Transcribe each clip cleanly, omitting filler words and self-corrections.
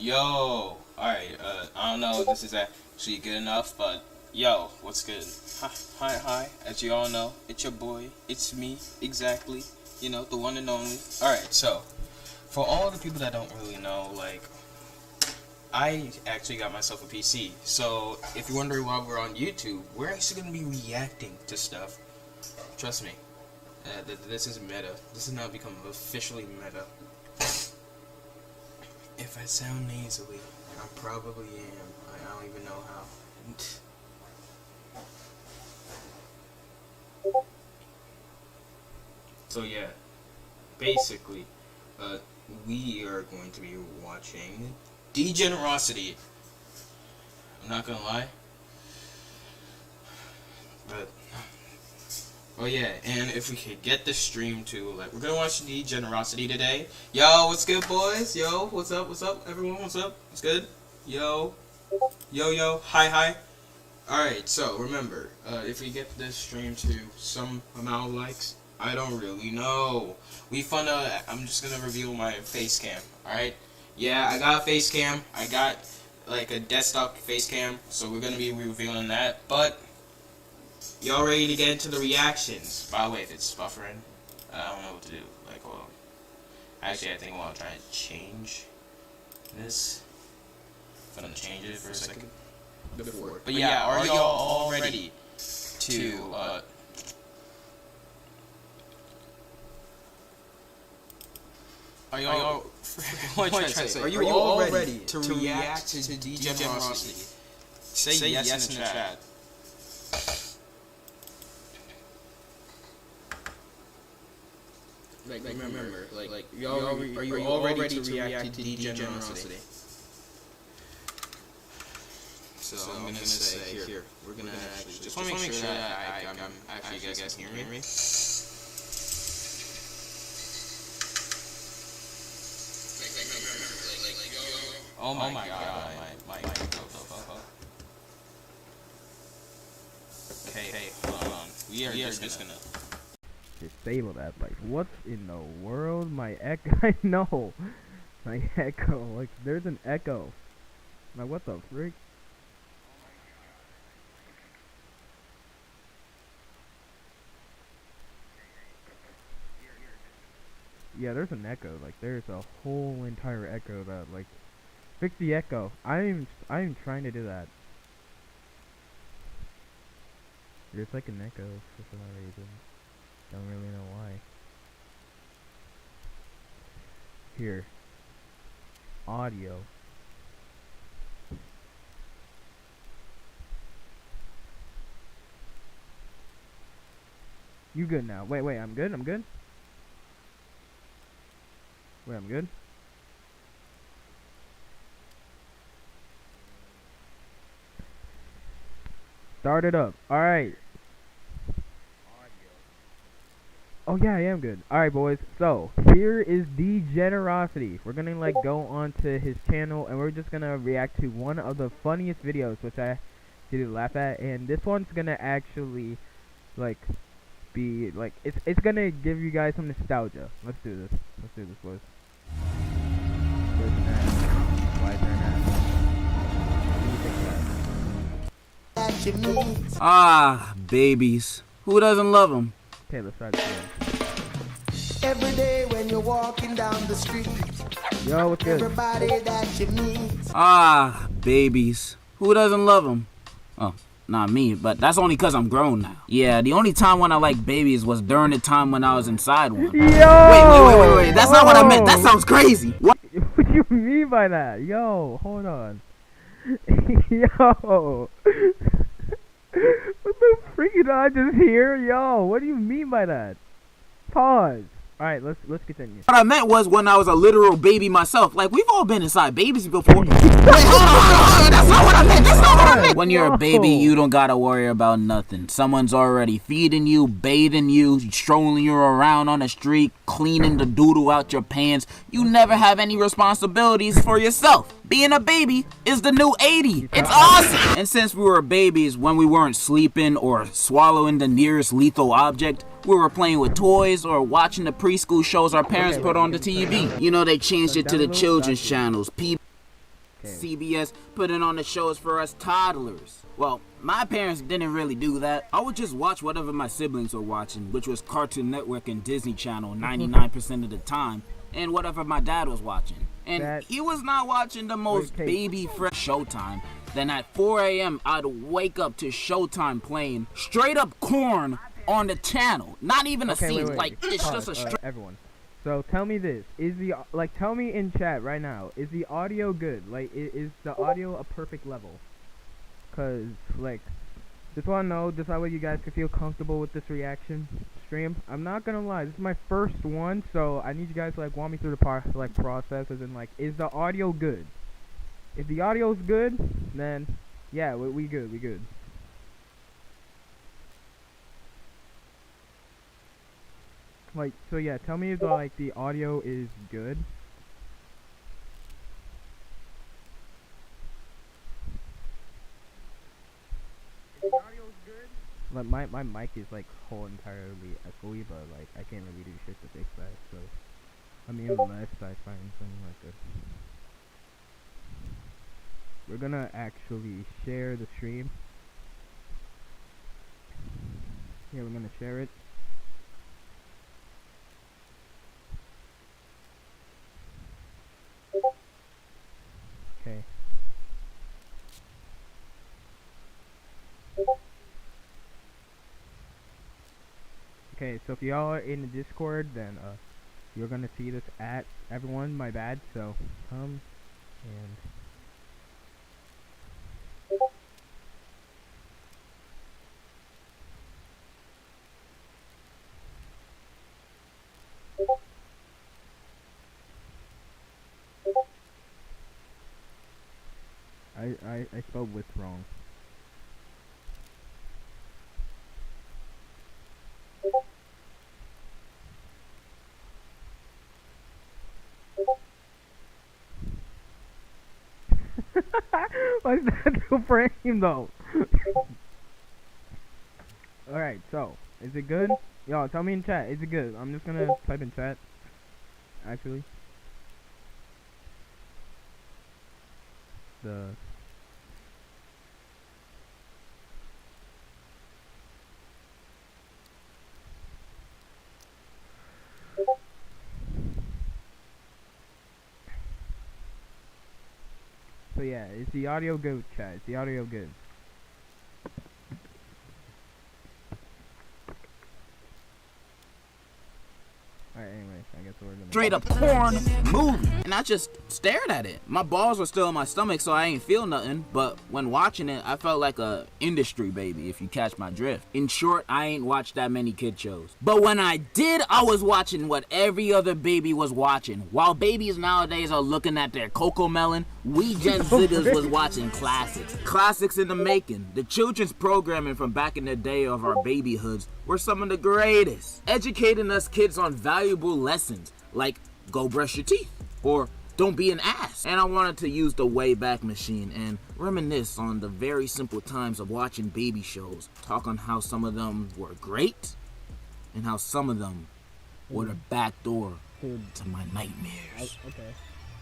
Yo, alright, I don't know if this is actually good enough, but yo, what's good? Hi, as you all know, it's your boy, it's me, exactly, you know, the one and only. Alright, so, for all the people that don't really know, like, I actually got myself a PC, so if you're wondering why we're on YouTube, we're actually going to be reacting to stuff. Trust me, this is meta. This has now become officially meta. If I sound nasally, I probably am. I don't even know how. So yeah, basically, we are going to be watching Degenerocity. I'm not gonna lie, but oh yeah, and if we could get the stream to, like, we're gonna watch Degenerocity today. Yo, what's good, boys? Yo, what's up? What's up, everyone? What's up? What's good? Yo, hi. Alright, so remember, if we get this stream to some amount of likes, I don't really know. I'm just gonna reveal my face cam. Alright, yeah, I got a face cam. I got like a desktop face cam, so we're gonna be revealing that. But y'all ready to get into the reactions? By the way, if it's buffering, I don't know what to do. Like, well, actually, I think I'll try to change this. I'm gonna change it for a second before. But yeah, are y'all all ready to Are you all ready to react to Degenerocity? Say yes in the chat. Like remember, are you all ready to react to Degenerocity? So I'm gonna say here, we're gonna actually just want to make sure that I'm actually, you guys can hear me. Oh my god, my Okay, hold on. We are just gonna disable that. Like, what in the world? My echo. I know. My echo. Like, there's an echo. Like, what the frick? Yeah, there's an echo. Like, there's a whole entire echo that, like, fix the echo. I'm trying to do that. There's like an echo for some reason. Don't really know why. Here. Audio. You good now? Wait, I'm good? Wait, I'm good? Start it up. Alright. Oh yeah, I am good. Alright, boys. So, here is Degenerocity. We're gonna, like, go onto his channel, and we're just gonna react to one of the funniest videos, which I did laugh at. And this one's gonna actually, like, be, like, it's gonna give you guys some nostalgia. Let's do this. Boys. Where's an ad? Why is there an ad? What do you think of that? Ah, babies. Who doesn't love them? Okay, let's try this again. Every day when you're walking down the street, Yo, what's good? everybody that you meet. Ah, babies. Who doesn't love them? Oh, not me, but that's only because I'm grown now. Yeah, the only time when I liked babies was during the time when I was inside one. Yo! Wait. That's not what I meant. That sounds crazy. What? What do you mean by that? Yo, hold on. Yo. What the freak did I just hear? Yo, what do you mean by that? Pause. Alright, let's continue. What I meant was when I was a literal baby myself. Like, we've all been inside babies before. Wait, hold on. That's not what I meant. When you're a baby, you don't gotta worry about nothing. Someone's already feeding you, bathing you, strolling you around on the street, cleaning the doodle out your pants. You never have any responsibilities for yourself. Being a baby is the new 80. It's awesome. And since we were babies, when we weren't sleeping or swallowing the nearest lethal object, we were playing with toys or watching the preschool shows our parents put on the TV. You know, they changed it to the children's channels. CBS putting on the shows for us toddlers. Well, my parents didn't really do that. I would just watch whatever my siblings were watching, which was Cartoon Network and Disney Channel 99% of the time, and whatever my dad was watching. And he was not watching the most baby-fresh Showtime. Then at 4 a.m., I'd wake up to Showtime playing straight up corn on the channel. Not even a scene, like it's just a straight. Everyone. So tell me this: tell me in chat right now, is the audio good? Like, is the audio a perfect level? Cause like, just wanna know, just that way you guys can feel comfortable with this reaction stream. I'm not gonna lie, this is my first one, so I need you guys to like walk me through the process, as in like, is the audio good? If the audio's good, then yeah, we good, we good. Like, so yeah, tell me if the audio is good. If the audio is good, like my mic is like whole entirely echoey, but like I can't really do shit to fix that. So I mean, unless I find something like this. We're gonna actually share the stream. Yeah, we're gonna share it. Okay. Okay, so if y'all are in the Discord, then you're gonna see this at everyone. My bad. So come and. I spelled with wrong. Why is that too frame though? Alright, so is it good? Y'all tell me in chat, is it good? I'm just gonna type in chat. Actually. So yeah, is the audio good, chat? Is the audio good? Alright, anyway, I guess we're gonna straight up porn movie, and I just stared at it. My balls were still in my stomach, so I ain't feel nothing, but when watching it, I felt like a industry baby, if you catch my drift. In short, I ain't watched that many kid shows. But when I did, I was watching what every other baby was watching. While babies nowadays are looking at their Coco Melon, we Gen Ziggers was watching classics. Classics in the making. The children's programming from back in the day of our babyhoods were some of the greatest, educating us kids on valuable lessons like go brush your teeth or don't be an ass. And I wanted to use the Wayback Machine and reminisce on the very simple times of watching baby shows, talk on how some of them were great and how some of them were the back door to my nightmares. Okay.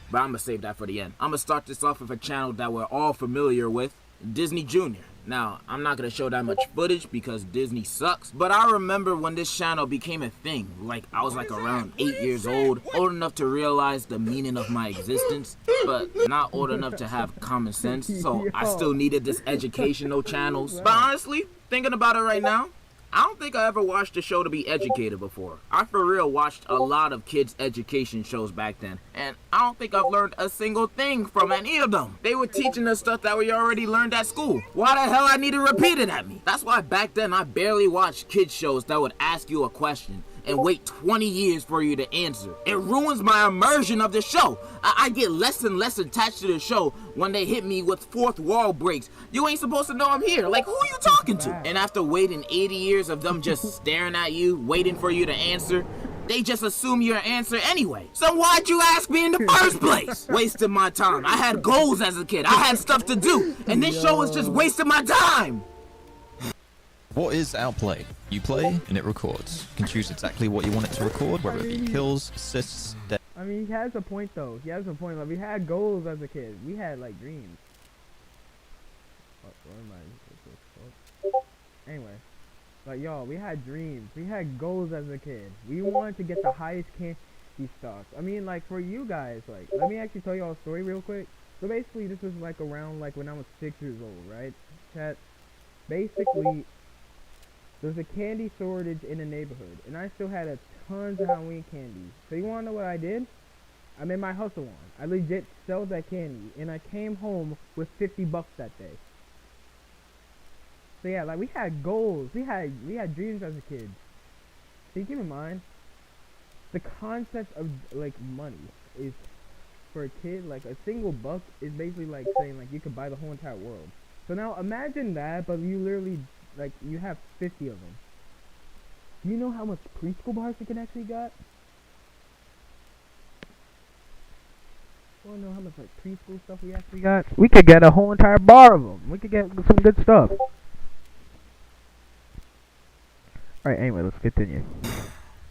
But I'm gonna save that for the end. I'm gonna start this off with a channel that we're all familiar with, Disney Junior. Now, I'm not gonna show that much footage because Disney sucks, but I remember when this channel became a thing. Like, I was like around 8 years old enough to realize the meaning of my existence, but not old enough to have common sense, so I still needed this educational channels. But honestly, thinking about it right now, I don't think I ever watched a show to be educated before. I for real watched a lot of kids' education shows back then, and I don't think I've learned a single thing from any of them. They were teaching us stuff that we already learned at school. Why the hell I need to repeat it at me? That's why back then I barely watched kids' shows that would ask you a question and wait 20 years for you to answer. It ruins my immersion of the show. I get less and less attached to the show when they hit me with fourth wall breaks. You ain't supposed to know I'm here. Like, who are you talking to? And after waiting 80 years of them just staring at you, waiting for you to answer, they just assume your answer anyway. So why'd you ask me in the first place? Wasting my time. I had goals as a kid. I had stuff to do. And this show is just wasting my time. What is outplay? You play and it records. You can choose exactly what you want it to record, whether it be kills, assists, death. I mean, he has a point though. He has a point. Like we had goals as a kid. We had like dreams. Anyway, like y'all, we had dreams. We had goals as a kid. We wanted to get the highest candy stocks. I mean, like for you guys, like let me actually tell y'all a story real quick. So basically, this was like around like when I was 6 years old, right? Chat. Basically, there's a candy shortage in the neighborhood, and I still had a tons of Halloween candy. So you wanna know what I did? I made my hustle on. I legit sold that candy, and I came home with $50 that day. So yeah, like we had goals, we had dreams as a kid. So you keep in mind, the concept of like money is for a kid, like a single buck is basically like saying like you could buy the whole entire world. So now imagine that, but you literally like you have 50 of them. Do you know how much preschool bars you can actually get? Wanna know how much like preschool stuff we actually got? We could get a whole entire bar of them. We could get some good stuff. Alright, anyway, let's continue.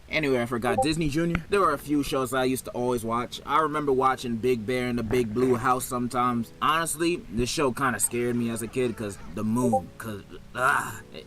Anyway, I forgot Disney Junior. There were a few shows that I used to always watch. I remember watching Big Bear and the Big Blue House sometimes. Honestly, this show kind of scared me as a kid because the moon,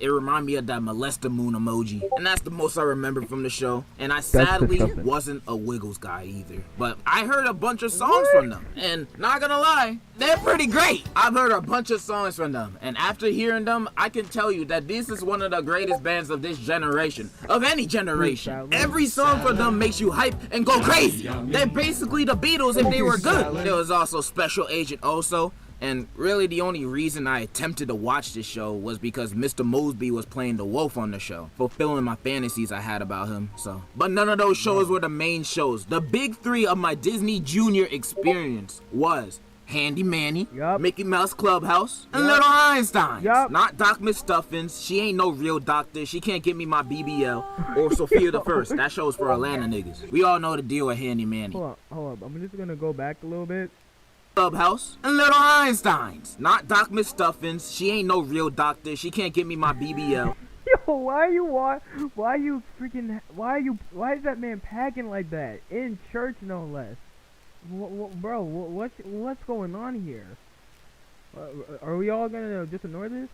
it reminded me of that molester moon emoji. And that's the most I remember from the show. And I sadly wasn't a Wiggles guy either. But I heard a bunch of songs from them. And not gonna lie, they're pretty great. I've heard a bunch of songs from them. And after hearing them, I can tell you that this is one of the greatest bands of this generation. Of any generation. Every song from them makes you hype and go crazy. They're basically the Beatles if they were good. There was also Special Agent Oso. And really the only reason I attempted to watch this show was because Mr. Mosby was playing the wolf on the show, fulfilling my fantasies I had about him. But none of those shows were the main shows. The big three of my Disney Junior experience was Handy Manny, Mickey Mouse Clubhouse, and Little Einsteins. Not Doc McStuffins. She ain't no real doctor. She can't get me my BBL. Or Sophia the First. That show's for Atlanta niggas. We all know the deal with Handy Manny. Hold up. I'm just gonna go back a little bit. Clubhouse, and Little Einsteins. Not Doc McStuffins. She ain't no real doctor. She can't get me my BBL. Yo, why is that man packing like that? In church, no less. Bro, what's going on here? Are we all gonna just ignore this?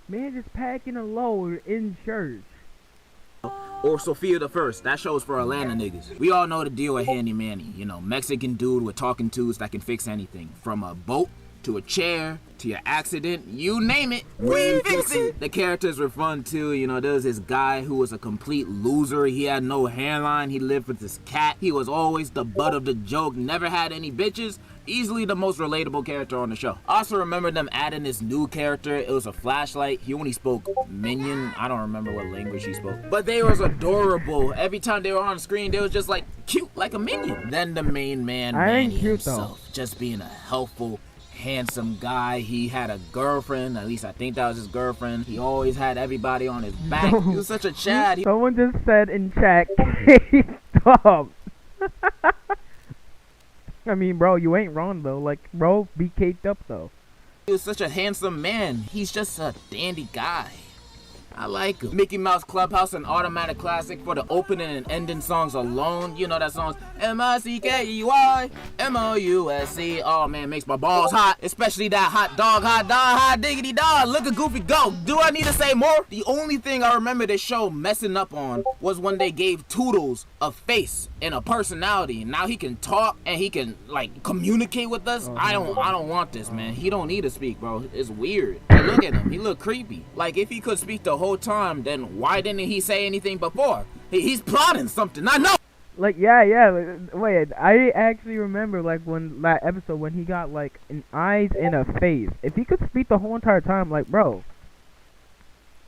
Man just packing a load in church. Or Sophia the First. That show's for Atlanta niggas. We all know the deal with Handy Manny. You know, Mexican dude with talking tools that can fix anything. From a boat, to a chair, to your accident, you name it, we fix it. The characters were fun too. You know, there was this guy who was a complete loser. He had no hairline. He lived with this cat. He was always the butt of the joke. Never had any bitches. Easily the most relatable character on the show. I also remember them adding this new character. It was a flashlight. He only spoke Minion. I don't remember what language he spoke. But they was adorable. Every time they were on screen, they was just like cute like a minion. Then the main man, Manny himself, just being a helpful, handsome guy. He had a girlfriend. At least I think that was his girlfriend. He always had everybody on his back. He was such a Chad. Someone just said in chat, stop. I mean, bro, you ain't wrong though. Like, bro, be caked up though. He was such a handsome man. He's just a dandy guy. I like him. Mickey Mouse Clubhouse, an automatic classic for the opening and ending songs alone. You know that song's M-I-C-K-E-Y, M-O-U-S-C. Oh man, makes my balls hot. Especially that hot dog, hot diggity dog. Look at Goofy go. Do I need to say more? The only thing I remember this show messing up on was when they gave Toodles a face and a personality. Now he can talk and he can like communicate with us. I don't want this, man. He don't need to speak, bro. It's weird. But look at him. He look creepy. Like if he could speak the whole time, then why didn't he say anything before? He's plotting something. I know. Like yeah. Wait, I actually remember like when that episode when he got like an eyes and a face. If he could speak the whole entire time, like bro,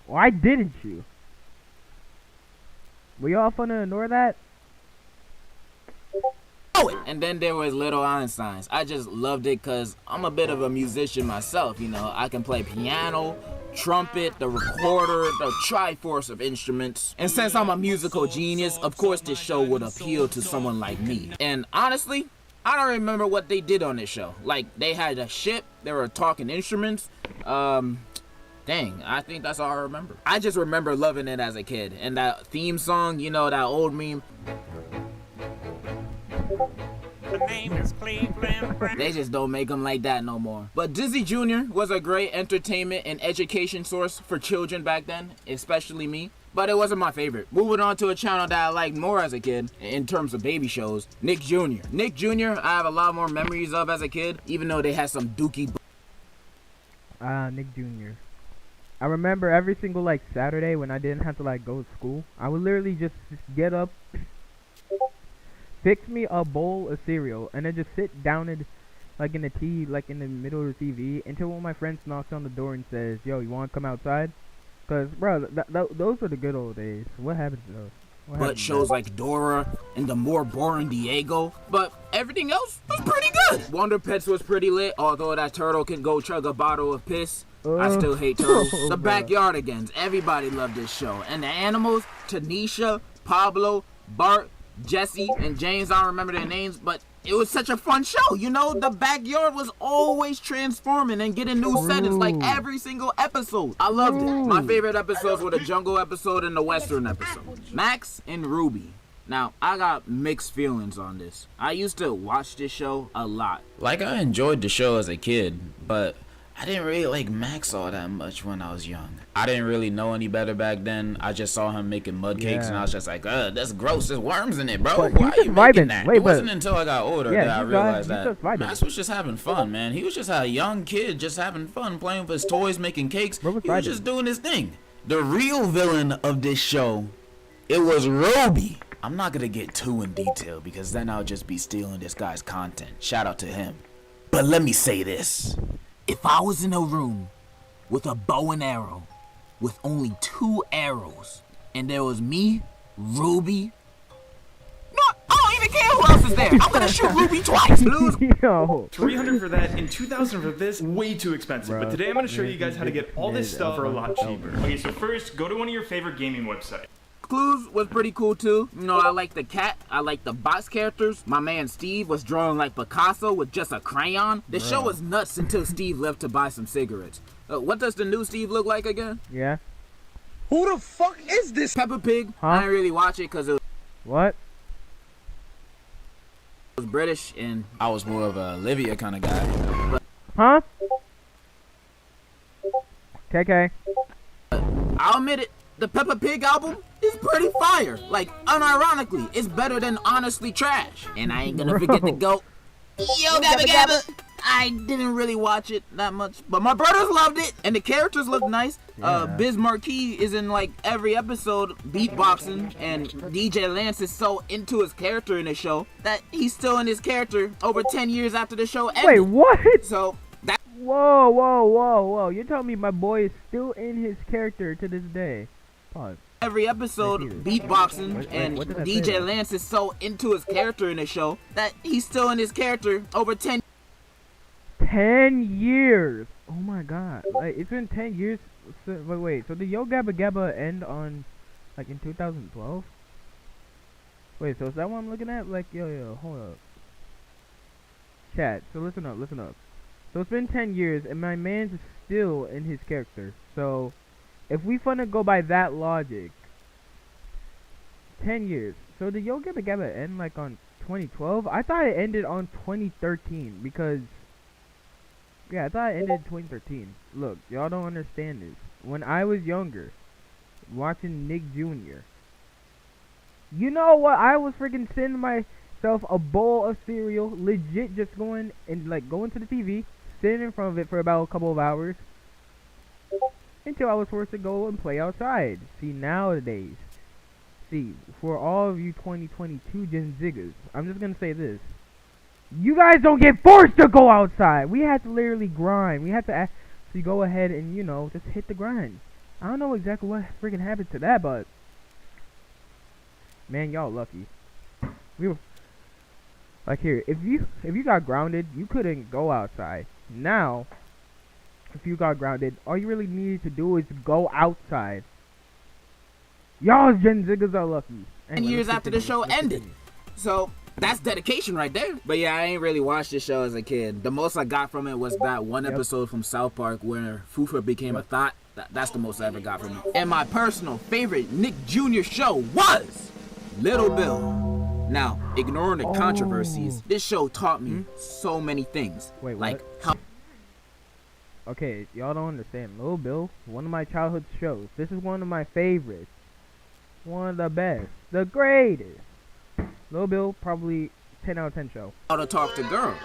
why didn't you? Were y'all finna ignore that? And then there was Little Einsteins. I just loved it because I'm a bit of a musician myself. You know, I can play piano, trumpet, the recorder, the triforce of instruments. And since I'm a musical genius, of course this show would appeal to someone like me. And honestly, I don't remember what they did on this show. Like, they had a ship, they were talking instruments. Dang, I think that's all I remember. I just remember loving it as a kid. And that theme song, you know, that old meme. The name is Cleveland Brown. They just don't make them like that no more. But Disney Jr. was a great entertainment and education source for children back then, especially me. But it wasn't my favorite. Moving on to a channel that I liked more as a kid, in terms of baby shows, Nick Jr. Nick Jr. I have a lot more memories of as a kid, even though they had some dookie. Nick Jr. I remember every single like Saturday when I didn't have to like go to school, I would literally just get up, fix me a bowl of cereal, and then just sit down and like in the middle of the TV until one of my friends knocks on the door and says, "Yo, you want to come outside?" Cause bro, those were the good old days. What happened to those? But shows like Dora and the more boring Diego, but everything else was pretty good. Wonder Pets was pretty lit, although that turtle can go chug a bottle of piss. I still hate turtles. The Backyardigans, everybody loved this show. And the animals, Tanisha, Pablo, Bart, Jesse, and James, I don't remember their names, but it was such a fun show. You know, the backyard was always transforming and getting new settings like every single episode. I loved it. My favorite episodes were the jungle episode and the western episode. Max and Ruby. Now, I got mixed feelings on this. I used to watch this show a lot. Like, I enjoyed the show as a kid, but I didn't really like Max all that much when I was young. I didn't really know any better back then. I just saw him making mud cakes, and I was just like, that's gross. There's worms in it, bro. But Why are you making that? Wait, it wasn't until I got older that I realized that Max was just having fun, man. He was just a young kid just having fun, playing with his toys, making cakes. He was just doing his thing. The real villain of this show, it was Roby. I'm not going to get too in detail because then I'll just be stealing this guy's content. Shout out to him. But let me say this. If I was in a room with a bow and arrow, with only 2 arrows, and there was me, Ruby, no, I don't even care who else is there. I'm gonna shoot Ruby twice. Yo. 300 for that and 2,000 for this, way too expensive. Bro, but today I'm gonna show you guys how to get all this stuff for a lot cheaper. Oh. Okay, so first, go to one of your favorite gaming websites. Clues was pretty cool too. You know, I like the cat. I like the box characters. My man Steve was drawing like Picasso with just a crayon. The show was nuts until Steve left to buy some cigarettes. What does the new Steve look like again? Yeah. Who the fuck is this? Peppa Pig. Huh? I didn't really watch it because it What? was British and I was more of a Olivia kind of guy. Huh? KK. I'll admit it, the Peppa Pig album is pretty fire. Like, unironically, it's better than Honestly Trash. And I ain't gonna forget the GOAT. Yo, Gabba Gabba! I didn't really watch it that much, but my brothers loved it, and the characters look nice. Biz Marquee is in like every episode beatboxing, and DJ Lance is so into his character in the show that he's still in his character over 10 years after the show ended. Wait, what? So, that Whoa. You're telling me my boy is still in his character to this day. Pause. every episode beatboxing, and what did I say DJ there? Lance is so into his character in the show that he's still in his character over 10 years. Oh my god. Like, it's been 10 years. So, wait. So did Yo Gabba Gabba end on, like, in 2012? Wait, so is that what I'm looking at? Like, yo, hold up. Chat, so listen up. So it's been 10 years, and my man's still in his character. So, if we finna go by that logic, 10 years. So did Yo Gabba Gabba end, like, on 2012? I thought it ended on 2013, because... Yeah, I thought it ended 2013. Look, y'all don't understand this. When I was younger, watching Nick Jr., you know what? I was freaking sending myself a bowl of cereal, legit just going to the TV, sitting in front of it for about a couple of hours, until I was forced to go and play outside. See, nowadays, for all of you 2022 Gen Ziggers, I'm just gonna say this. You guys don't get forced to go outside. We had to literally grind. We had to actually go ahead and, you know, just hit the grind. I don't know exactly what freaking happened to that, but man, y'all lucky. We were like, here, if you got grounded, you couldn't go outside. Now, if you got grounded, all you really needed to do is go outside. Y'all Gen Ziggers are lucky. 10 years after the show ended. So that's dedication right there. But yeah, I ain't really watched this show as a kid. The most I got from it was that one episode from South Park where Fufa became a thought. That's the most I ever got from him. And my personal favorite Nick Jr. show was Little Bill. Now, ignoring the controversies, this show taught me so many things. Wait, like what? how Okay, y'all don't understand. Little Bill, one of my childhood shows. This is one of my favorites. One of the best. The greatest. Little Bill, probably 10 out of 10 show. to talk to girls,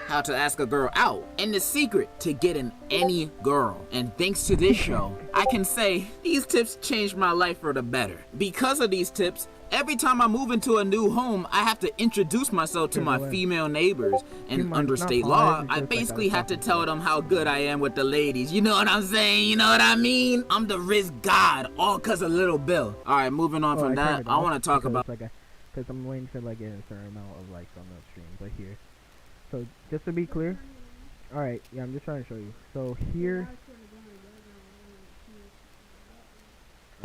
how to ask a girl out, and the secret to getting any girl. And thanks to this show, I can say these tips changed my life for the better. Because of these tips, every time I move into a new home, I have to introduce myself to my female neighbors. And under state law, I basically have to tell them how good I am with the ladies. You know what I'm saying? You know what I mean? I'm the Riz God, all cause of Little Bill. Alright, moving on from that, I want to talk about... Because I'm waiting to like get a certain amount of likes on the stream. But here. So, just to be clear. Alright, yeah, I'm just trying to show you. So, here...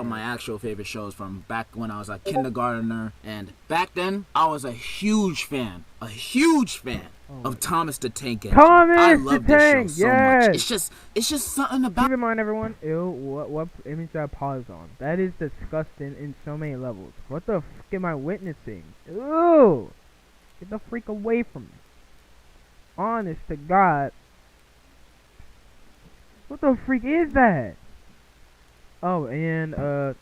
my actual favorite shows from back when I was a kindergartner, and back then I was a huge fan of Thomas the Tank Engine. I love this show so much. It's just something about. Keep in mind, everyone. Ew, what image did I pause on? That is disgusting in so many levels. What the f am I witnessing? Ew! Get the freak away from me. Honest to God. What the freak is that? Oh, and,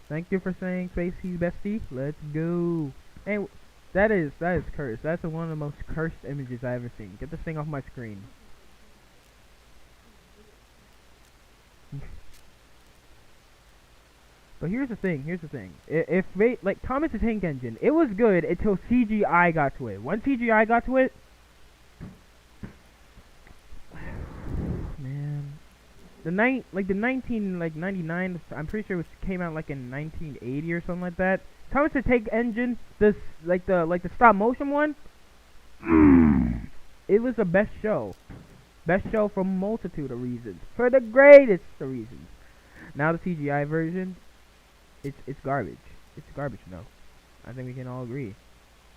thank you for saying Spacey's bestie. Let's go. And that is cursed. That's one of the most cursed images I've ever seen. Get this thing off my screen. But here's the thing. If they, like, Thomas the Tank Engine, it was good until CGI got to it. Once CGI got to it, the 1999, I'm pretty sure it came out like in 1980 or something like that. Thomas the Tank Engine, the stop motion one, it was the best show for a multitude of reasons, for the greatest of reasons. Now the CGI version, it's garbage. It's garbage. No, I think we can all agree.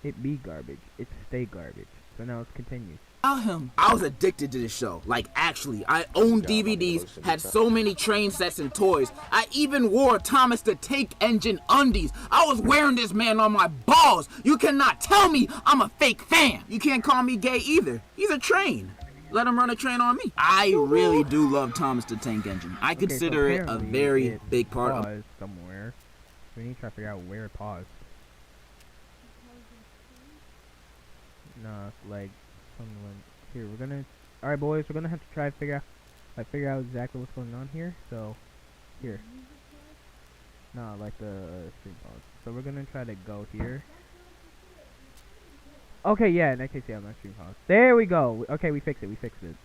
It be garbage. It stay garbage. So now let's continue. I was addicted to this show. Like, actually, I owned DVDs, had so many train sets and toys. I even wore Thomas the Tank Engine undies. I was wearing this man on my balls. You cannot tell me I'm a fake fan. You can't call me gay either. He's a train. Let him run a train on me. I really do love Thomas the Tank Engine. I consider it a very big part of... somewhere. We need to try to figure out where it paused. Nah, like... Here, we're gonna. Alright, boys, we're gonna have to try to figure out exactly what's going on here. So, here. No, like the stream pause. So we're gonna try to go here. Okay, yeah, in that case, yeah, my stream pause. There we go. Okay, we fixed it.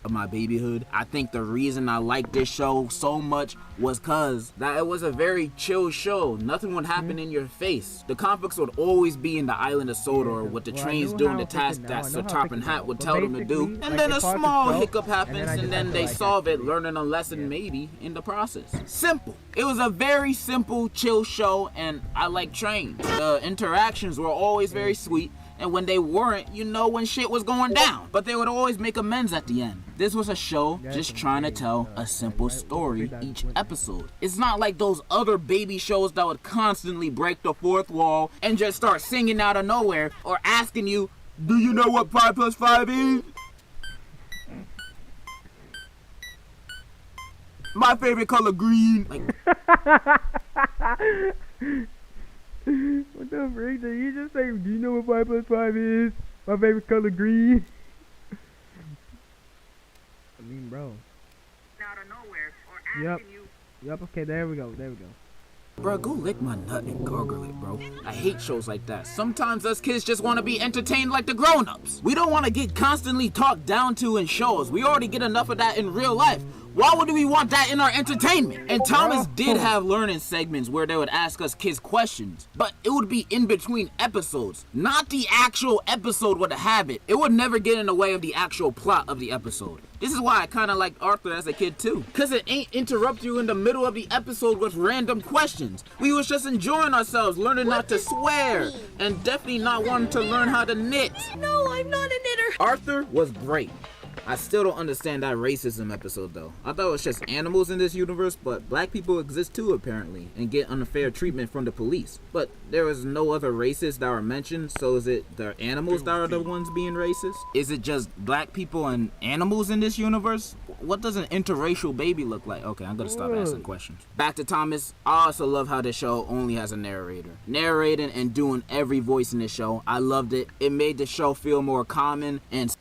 Of my babyhood. I think the reason I liked this show so much was cause that it was a very chill show. Nothing would happen in your face. The conflicts would always be in the island of Sodor with the trains doing the task that Sir Tarpon Hat would tell them to do. And then a small hiccup happens and then they solve it, learning a lesson maybe in the process. Simple. It was a very simple, chill show, and I like trains. The interactions were always very sweet. And when they weren't, you know when shit was going down. But they would always make amends at the end. This was a show just trying to tell a simple story each episode. It's not like those other baby shows that would constantly break the fourth wall and just start singing out of nowhere or asking you, do you know what 5 + 5 is? My favorite color, green. Like, what the freak did you just say? Do you know what 5 + 5 is? My favorite color, green. I mean, bro. Out of nowhere or asking you. Yep. Okay, there we go. Bro, go lick my nut and gargle it, bro. I hate shows like that. Sometimes us kids just want to be entertained like the grown-ups. We don't want to get constantly talked down to in shows. We already get enough of that in real life. Why would we want that in our entertainment? And Thomas did have learning segments where they would ask us kids questions, but it would be in between episodes. Not the actual episode would have it. It would never get in the way of the actual plot of the episode. This is why I kind of liked Arthur as a kid too. Cause it ain't interrupt you in the middle of the episode with random questions. We was just enjoying ourselves, learning not to swear, and definitely not wanting to learn how to knit. No, I'm not a knitter. Arthur was great. I still don't understand that racism episode though. I thought it was just animals in this universe, but black people exist too apparently and get unfair treatment from the police. But there was no other races that were mentioned, so is it the animals that are the ones being racist? Is it just black people and animals in this universe? What does an interracial baby look like? Okay, I'm gonna stop asking questions. Back to Thomas. I also love how this show only has a narrator. Narrating and doing every voice in this show. I loved it. It made the show feel more common and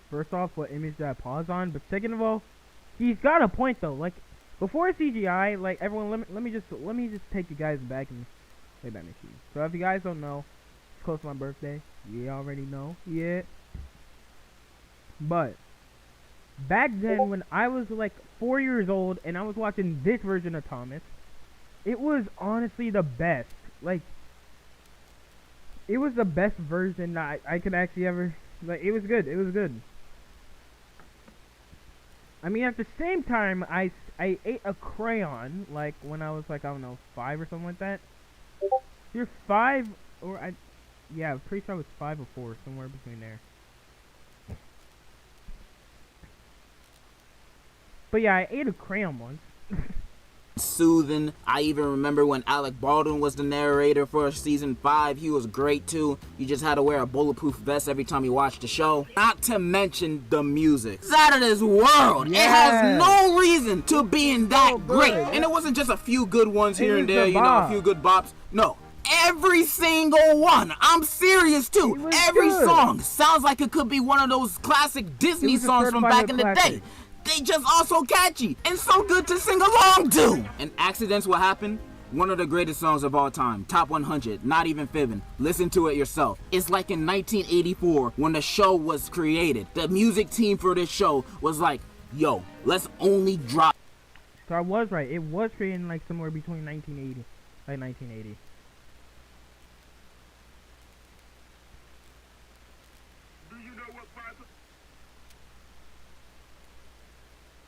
First off, what image did I pause on? But second of all, he's got a point though. Like before CGI, like everyone, let me just take you guys back and play back machine. So if you guys don't know, it's close to my birthday. You already know, yeah. But back then, when I was like 4 years old and I was watching this version of Thomas, it was honestly the best. Like it was the best version that I could actually ever. Like it was good. It was good. I mean, at the same time, I ate a crayon, like, when I was, like, I don't know, 5 or something like that. You're 5, or yeah, I'm pretty sure I was 5 or 4, somewhere between there. But yeah, I ate a crayon once. soothing. I even remember when Alec Baldwin was the narrator for season 5. He was great too. You just had to wear a bulletproof vest every time you watched the show. Not to mention the music. It's out of this world. It has no reason to being that great. And it wasn't just a few good ones here and there, you know, a few good bops. No. Every single one. I'm serious too. Every song sounds like it could be one of those classic Disney songs from back in the day. They just are so catchy and so good to sing along to. And accidents will happen. One of the greatest songs of all time. Top 100. Not even fibbing. Listen to it yourself. It's like in 1984 when the show was created. The music team for this show was like, yo, let's only drop. So I was right. It was created like somewhere between 1980. Like 1980.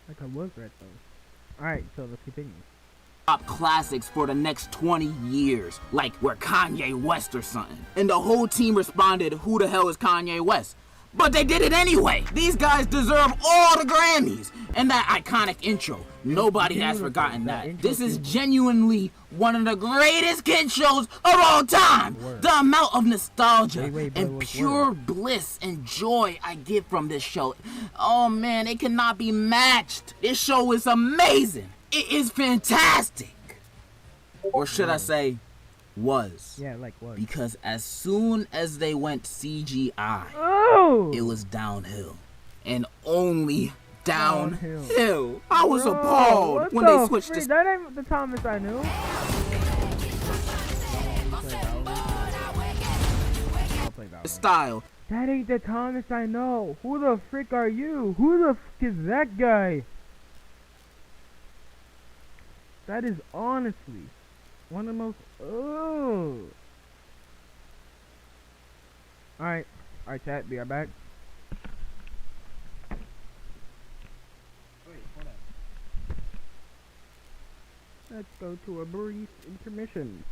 Like I was right though. Alright, so let's continue. Top classics for the next 20 years. Like we're Kanye West or something. And the whole team responded, who the hell is Kanye West? But they did it anyway. These guys deserve all the Grammys. And that iconic intro. Nobody has forgotten that. This is genuinely one of the greatest kid shows of all time. The amount of nostalgia and pure bliss and joy I get from this show. Oh man, it cannot be matched. This show is amazing. It is fantastic. Or should I say, was. Yeah, like what? Because as soon as they went CGI, it was downhill. And only downhill. I was appalled when they switched to... That ain't the Thomas I knew. Style. That ain't the Thomas I know. Who the frick are you? Who the frick is that guy? That is honestly one of the most... Alright, chat, be right back. Wait, hold on. Let's go to a brief intermission.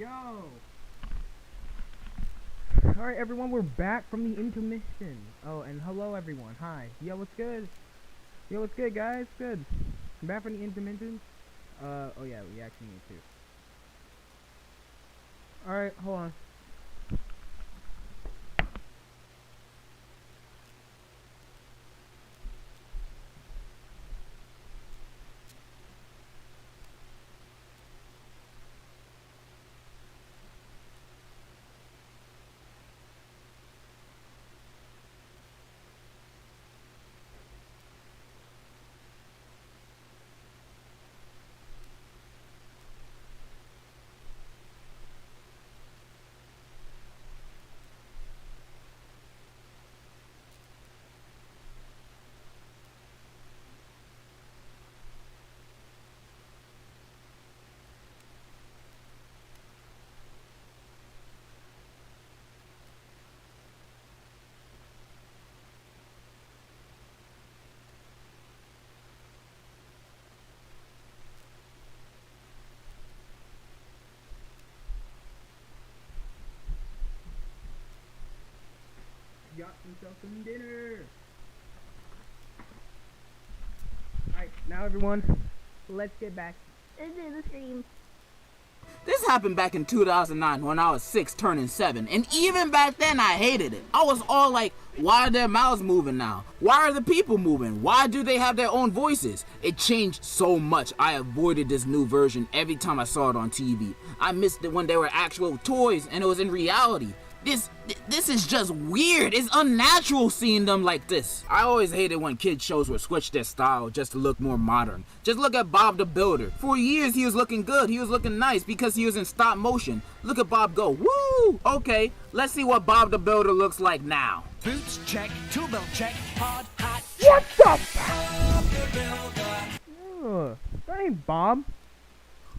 go. Alright, everyone, we're back from the intermission. Oh, and hello, everyone. Hi. Yo, what's good? Yo, what's good, guys? Good. I'm back from the intermission. Oh, yeah, we actually need to. Alright, hold on. Got himself some dinner. Alright, now everyone, let's get back into the stream. This happened back in 2009 when I was 6 turning 7, and even back then I hated it. I was all like, why are their mouths moving now? Why are the people moving? Why do they have their own voices? It changed so much. I avoided this new version every time I saw it on TV. I missed it when they were actual toys and it was in reality. This is just weird. It's unnatural seeing them like this. I always hated when kids shows would switch their style just to look more modern. Just look at Bob the Builder. For years he was looking good. He was looking nice because he was in stop motion. Look at Bob go. Woo! Okay, let's see what Bob the Builder looks like now. Boots check, tool belt check, hard hat. What the that ain't Bob.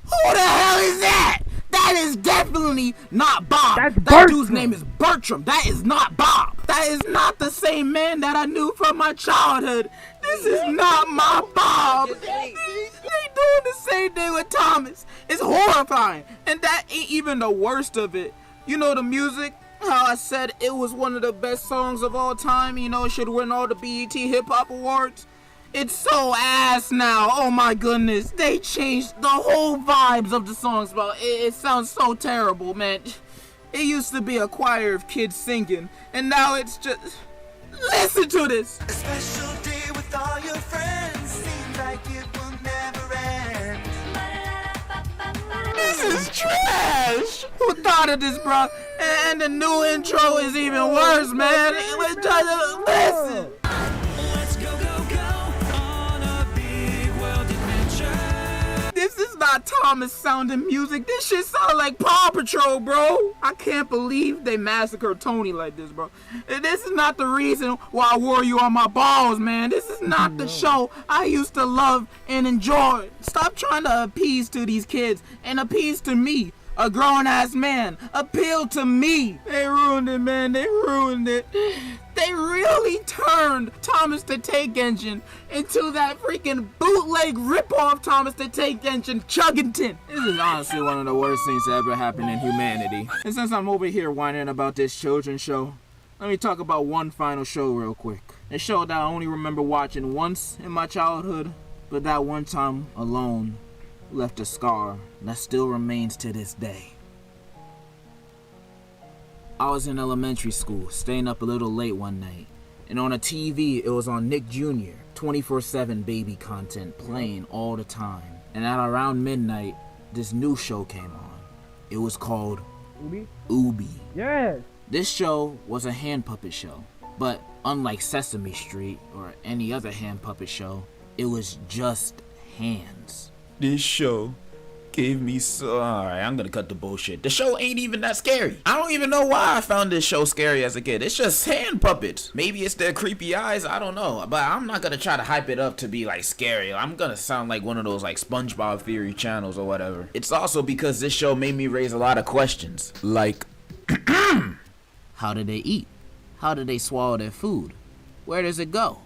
Who the hell is that? That is definitely not Bob. That's that Bertram. Dude's name is Bertram. That is not Bob. That is not the same man that I knew from my childhood. This is not my Bob. They doing the same thing with Thomas. It's horrifying. And that ain't even the worst of it. You know the music? How I said it was one of the best songs of all time. You know, it should win all the BET Hip Hop Awards. It's so ass now. Oh my goodness. They changed the whole vibes of the songs, bro. It sounds so terrible, man. It used to be a choir of kids singing, and now it's just... Listen to this. A special day with all your friends. Seems like it will never end. This is trash. Who thought of this, bro? And the new intro is even worse, man. Listen. This is not Thomas sounding music. This shit sound like Paw Patrol, bro. I can't believe they massacred Tony like this, bro. This is not the reason why I wore you on my balls, man. This is not the show I used to love and enjoy. Stop trying to appease to these kids and appease to me, a grown-ass man. Appeal to me. They ruined it, man. They ruined it. They really turned Thomas the Tank Engine into that freaking bootleg rip-off Thomas the Tank Engine Chuggington. This is honestly one of the worst things that ever happened in humanity. And since I'm over here whining about this children's show, let me talk about one final show real quick. A show that I only remember watching once in my childhood, but that one time alone left a scar that still remains to this day. I was in elementary school, staying up a little late one night, and on a TV, it was on Nick Jr., 24/7 baby content playing all the time. And at around midnight, this new show came on. It was called Oobi. Yes. This show was a hand puppet show, but unlike Sesame Street or any other hand puppet show, it was just hands. This show gave me so... Alright, I'm gonna cut the bullshit. The show ain't even that scary. I don't even know why I found this show scary as a kid. It's just hand puppets. Maybe it's their creepy eyes, I don't know. But I'm not gonna try to hype it up to be like scary. I'm gonna sound like one of those like SpongeBob Theory channels or whatever. It's also because this show made me raise a lot of questions. Like... How do they eat? How do they swallow their food? Where does it go?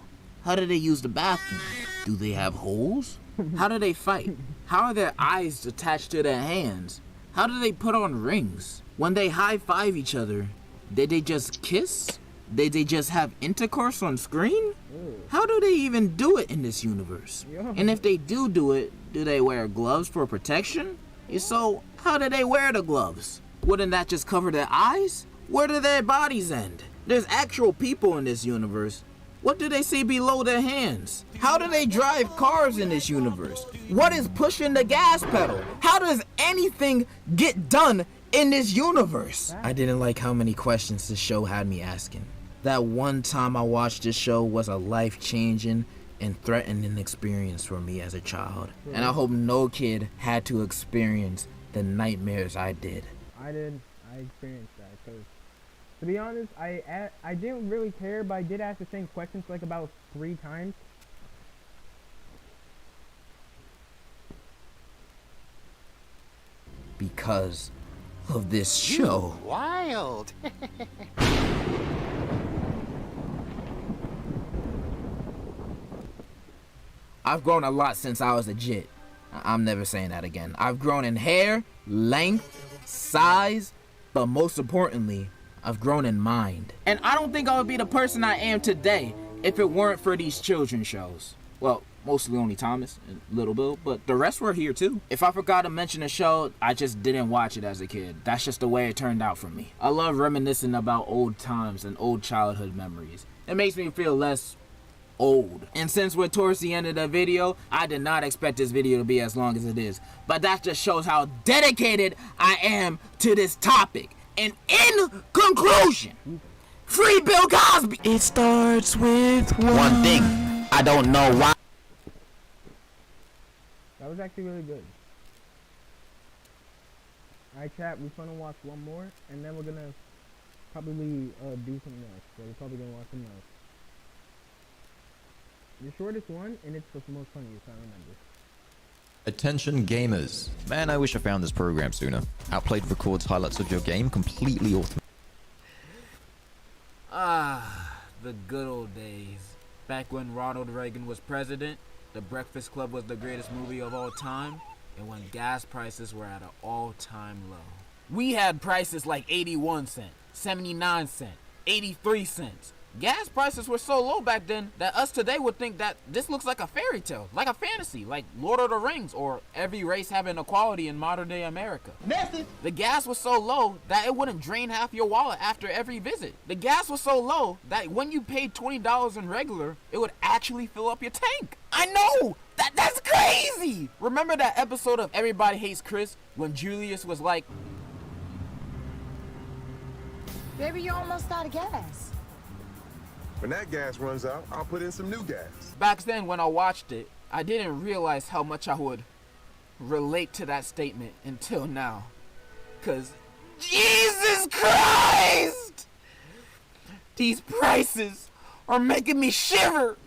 How do they use the bathroom? Do they have holes? How do they fight? How are their eyes attached to their hands? How do they put on rings? When they high-five each other, did they just kiss? Did they just have intercourse on screen? How do they even do it in this universe? And if they do it, do they wear gloves for protection? If so, how do they wear the gloves? Wouldn't that just cover their eyes? Where do their bodies end? There's actual people in this universe. What do they see below their hands? How do they drive cars in this universe? What is pushing the gas pedal? How does anything get done in this universe? I didn't like how many questions this show had me asking. That one time I watched this show was a life-changing and threatening experience for me as a child. And I hope no kid had to experience the nightmares I did. I experienced that, because to be honest, I didn't really care, but I did ask the same questions like about 3 times. Because of this show. Wild. I've grown a lot since I was a jit. I'm never saying that again. I've grown in hair, length, size, but most importantly, I've grown in mind. And I don't think I would be the person I am today if it weren't for these children's shows. Well, mostly only Thomas and Little Bill, but the rest were here too. If I forgot to mention a show, I just didn't watch it as a kid. That's just the way it turned out for me. I love reminiscing about old times and old childhood memories. It makes me feel less old. And since we're towards the end of the video, I did not expect this video to be as long as it is. But that just shows how dedicated I am to this topic. And in conclusion, free Bill Cosby! It starts with one thing. I don't know why. That was actually really good. Alright chat, we're gonna watch one more, and then we're gonna probably do something else. So we're probably gonna watch something else. The shortest one, and it's the most funniest, I remember. Attention gamers. Man, I wish I found this program sooner. Outplayed records highlights of your game completely automatically. Ah, the good old days. Back when Ronald Reagan was president, The Breakfast Club was the greatest movie of all time, and when gas prices were at an all-time low. We had prices like 81 cents, 79 cents, 83 cents. Gas prices were so low back then that us today would think that this looks like a fairy tale, like a fantasy, like Lord of the Rings, or every race having equality in modern day America. Nothing. The gas was so low that it wouldn't drain half your wallet after every visit. The gas was so low that when you paid $20 in regular, it would actually fill up your tank. I know! That's crazy! Remember that episode of Everybody Hates Chris when Julius was like, Baby, you're almost out of gas. When that gas runs out, I'll put in some new gas. Back then when I watched it, I didn't realize how much I would relate to that statement until now. 'Cause Jesus Christ! These prices are making me shiver.